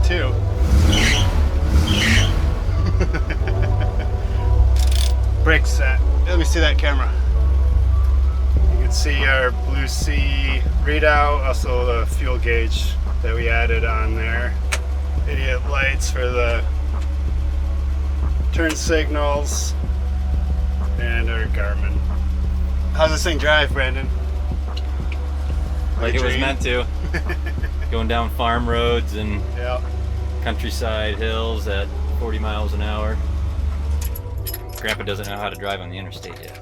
too. Brake set. Let me see that camera. You can see our Blue Sea readout, also the fuel gauge that we added on there. Idiot lights for the turn signals, and our Garmin. How's this thing drive, Brandon? Like it was meant to. Going down farm roads and countryside hills at 40 miles an hour. Grandpa doesn't know how to drive on the interstate yet.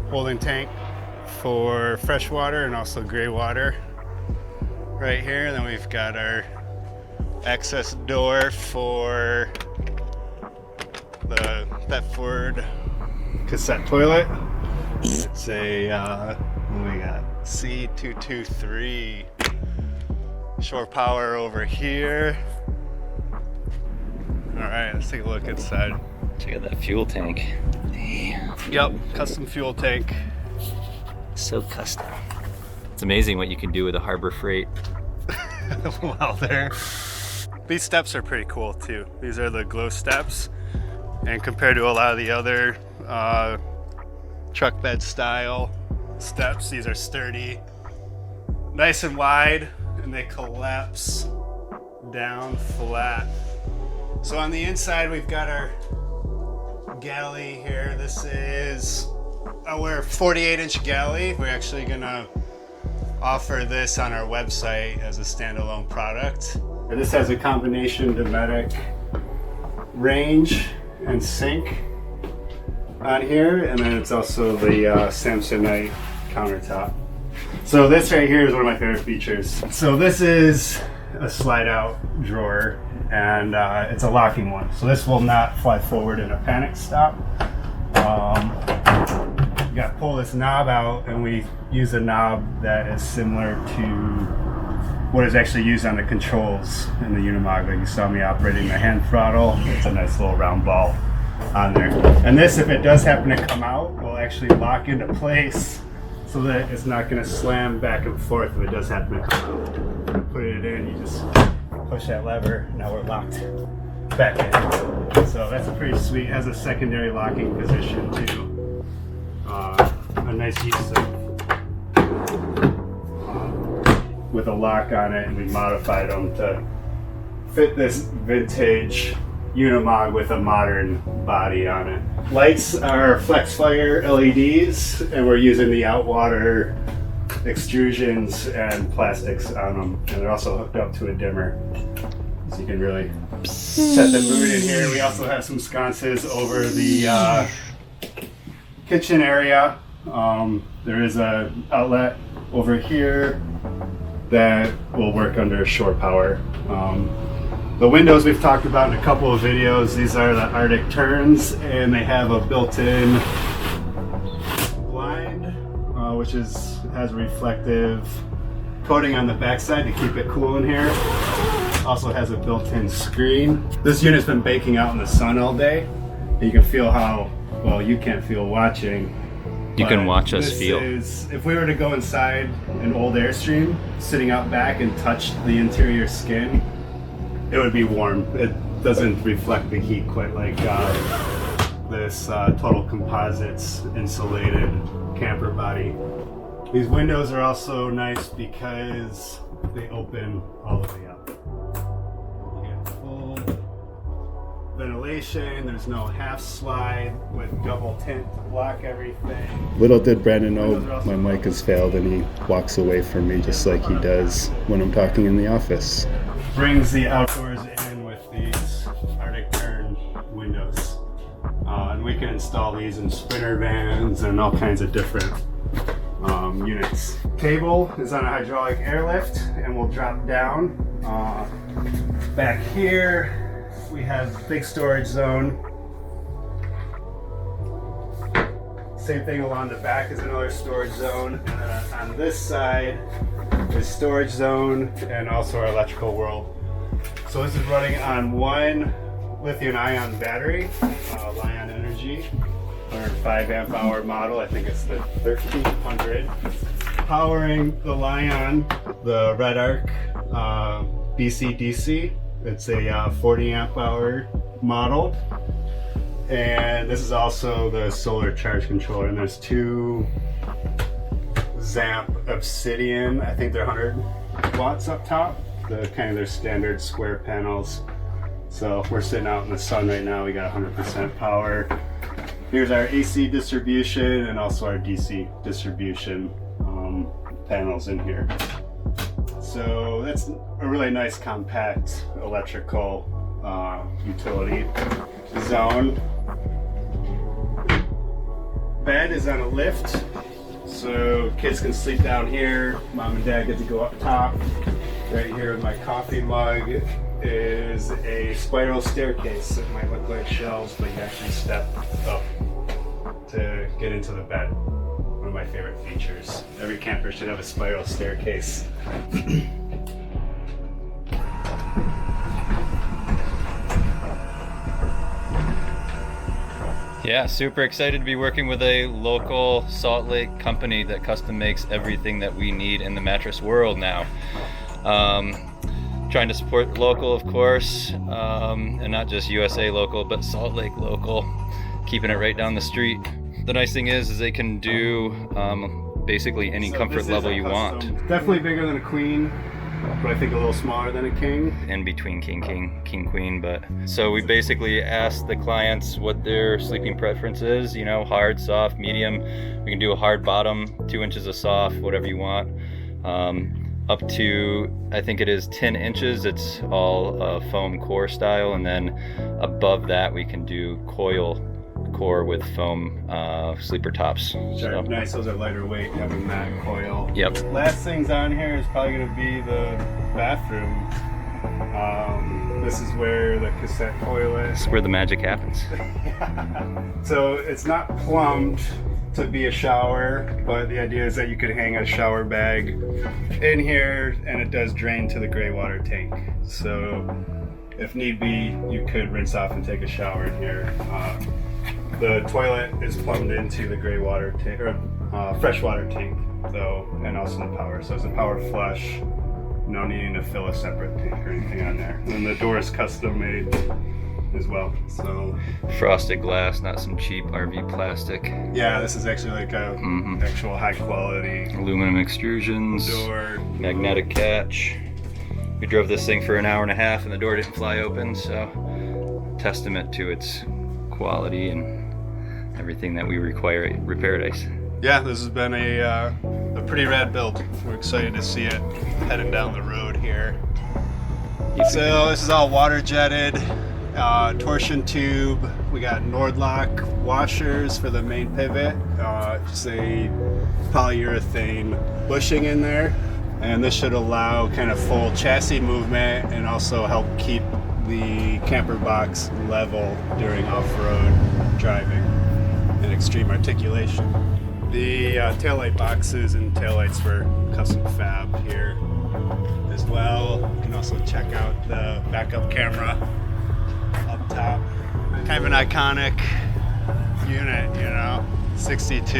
Holding tank for fresh water and also gray water right here. And then we've got our access door for the Thetford cassette toilet. It's a what do we got? C223 shore power over here. All right, let's take a look inside. Check out that fuel tank. Damn. Yep, custom fuel tank. So custom. It's amazing what you can do with a Harbor Freight. Well, these steps are pretty cool too. These are the glow steps, and compared to a lot of the other truck bed style steps, these are sturdy, nice and wide, and they collapse down flat. So on the inside, we've got our galley here. This is our 48-inch galley. We're actually gonna offer this on our website as a standalone product. And this has a combination Dometic range and sink on here, and then it's also the Samsonite countertop. So this right here is one of my favorite features. So this is a slide out drawer, and it's a locking one. So this will not fly forward in a panic stop. You got to pull this knob out, and we use a knob that is similar to what is actually used on the controls in the Unimog that you saw me operating the hand throttle. It's a nice little round ball on there. And this, if it does happen to come out, will actually lock into place so that it's not going to slam back and forth if it does happen to come out. Put it in, you just push that lever, now we're locked back in. So that's a pretty sweet, has a secondary locking position too. A nice use of with a lock on it, and we modified them to fit this vintage Unimog with a modern body on it. Lights are FlexFire LEDs, and we're using the Outwater extrusions and plastics on them, and they're also hooked up to a dimmer, so you can really set the mood in here. We also have some sconces over the kitchen area. There is an outlet over here that will work under shore power. The windows we've talked about in a couple of videos. These are the Arctic turns, and they have a built-in blind, which has a reflective coating on the backside to keep it cool in here. Also has a built-in screen. This unit's been baking out in the sun all day. And you can feel how, well, you can't feel watching. You can watch us feel. If we were to go inside an old Airstream, sitting out back and touch the interior skin, it would be warm. It doesn't reflect the heat quite like this Total Composites insulated camper body. These windows are also nice because they open all the way up. You get full ventilation. There's no half slide with double tint to block everything. Little did Brandon know my mic has failed, and he walks away from me just like he does when I'm talking in the office. Brings the outdoors in with these Arctic turn windows. And we can install these in sprinter vans and all kinds of different units. Table is on a hydraulic airlift and will drop down. Back here we have big storage zone. Same thing along the back is another storage zone. And then on this side is storage zone and also our electrical world. So this is running on one lithium-ion battery, Lion Energy, or 5 amp hour model. I think it's the 1300. powering the Lion, the Red Arc BC-DC. It's a 40 amp hour model. And this is also the solar charge controller. And there's two Zamp Obsidian, I think they're 100 watts up top. The kind of their standard square panels. So if we're sitting out in the sun right now, we got 100% power. Here's our AC distribution and also our DC distribution panels in here. So that's a really nice compact electrical utility zone. Bed is on a lift, so kids can sleep down here. Mom and dad get to go up top. Right here with my coffee mug is a spiral staircase. It might look like shelves, but you actually step up to get into the bed. One of my favorite features. Every camper should have a spiral staircase. Yeah, super excited to be working with a local Salt Lake company that custom makes everything that we need in the mattress world now. Trying to support local, of course, and not just USA local, but Salt Lake local, keeping it right down the street. The nice thing is they can do basically any comfort level you want. Definitely bigger than a queen, but I think a little smaller than a king. In between king, queen, but so we basically ask the clients what their sleeping preference is, you know, hard, soft, medium. We can do a hard bottom, 2 inches of soft, whatever you want. Up to, I think it is 10 inches, it's all foam core style, and then above that we can do coil core with foam sleeper tops. So. Nice, those are lighter weight, having that coil. Yep. Last things on here is probably going to be the bathroom. This is where the cassette toilet. This is where the magic happens. So it's not plumbed to be a shower, but the idea is that you could hang a shower bag in here and it does drain to the gray water tank. So if need be, you could rinse off and take a shower in here. The toilet is plumbed into the gray water tank, or freshwater tank, though, and also the power. So it's a power flush, no needing to fill a separate tank or anything on there. And the door is custom made as well. So frosted glass, not some cheap RV plastic. Yeah, this is actually like a actual high quality aluminum extrusions, door, magnetic catch. We drove this thing for an hour and a half and the door didn't fly open, so testament to its quality and everything that we require at Reparadise. Yeah, this has been a pretty rad build. We're excited to see it heading down the road here. So this is all water jetted, torsion tube. We got Nordlock washers for the main pivot. Just a polyurethane bushing in there. And this should allow kind of full chassis movement and also help keep the camper box level during off-road driving and extreme articulation. The taillight boxes and taillights were custom fabbed here as well. You can also check out the backup camera up top. Kind of an iconic unit, you know, 62.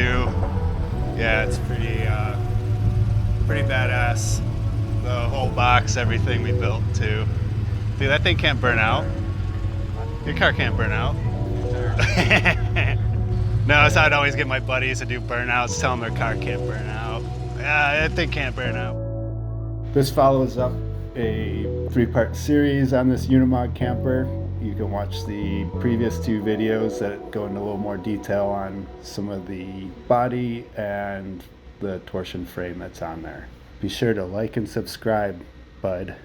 Yeah, it's pretty badass. The whole box, everything we built too. Dude, that thing can't burn out. Your car can't burn out. No, that's how I'd always get my buddies to do burnouts, tell them their car can't burn out. Yeah, that thing can't burn out. This follows up a 3-part series on this Unimog camper. You can watch the previous 2 videos that go into a little more detail on some of the body and the torsion frame that's on there. Be sure to like and subscribe, bud.